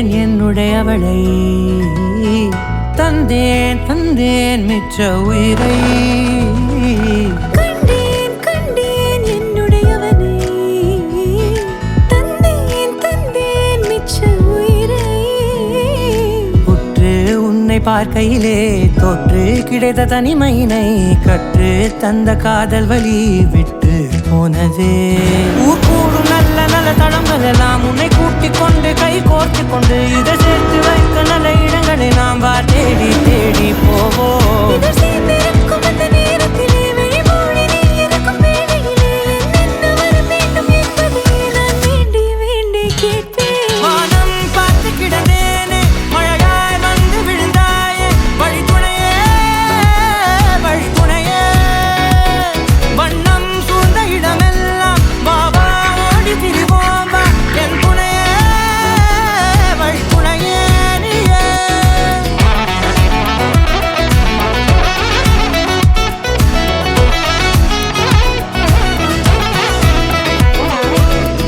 கண்டேன் என்னுடையவளை, தந்தேன் தந்தேன் மிச்ச உயிரை. கண்டேன் கண்டேன் என்னுடையவனை, தந்தேன் தந்தேன் மிச்ச உயிரை. உற்று உன்னை பார்க்கையிலே தோற்று கிடைத்த தனிமையினை கற்று தந்த காதல் வழி விட்டு போனதே. ஊர் கூடும் நல்ல நல்ல தளங்கள் எல்லாம் உன்னை கூட்டிக் கொண்டு கை கோர்த்து கொண்டு இதை சேர்த்து வைக்க நல்ல இடங்களை நாம் வா தேடி தேடி போவோம். இதழ் சேர்ந்திருக்கும் அந்த நேரத்திலே விழிமூடி நீ இருக்கும் வேளையிலே என்ன வர வேண்டும் என்பதை நான் வேண்டி வேண்டி கேட்பேன். வானம் பார்த்து கிடந்தேனே, மழையாய் வந்து விழுந்தாயே, வழித்துணையே வழித்துணையே. வண்ணம் சூழ்ந்த இடமெல்லாம் வாவா ஓடி திரிவோம் வா, என் துணையே வழித்துணையே நீயே.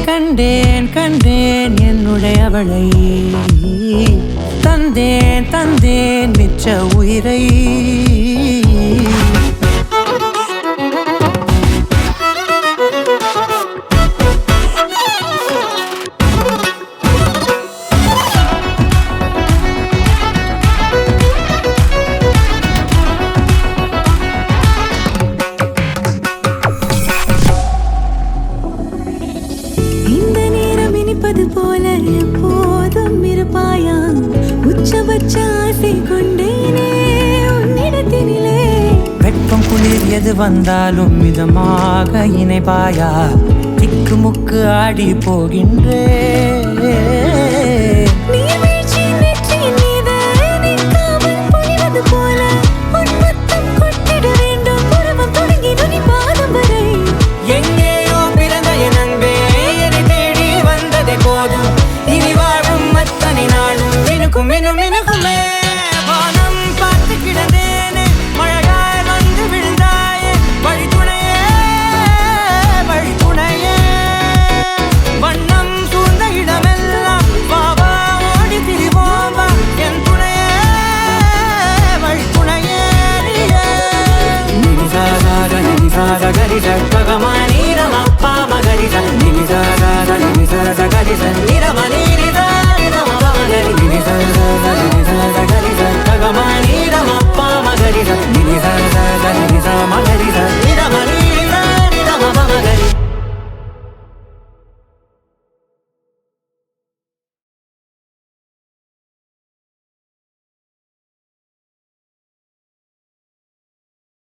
கண்டேன் கண்டேன் என்னுடையவளை, தந்தேன் தந்தேன் மிச்ச உயிரை. இந்த நேரம் இனிப்பது போல எப்போதும் இருப்பாயா, உச்சபட்ச ஆசை கொண்டேனே உன்னிடத்தினிலே. வெப்பம் குளிர் எது வந்தாலும் மிதமாக இணைப்பாயா, திக்கு முக்கு ஆடி போகின்றே.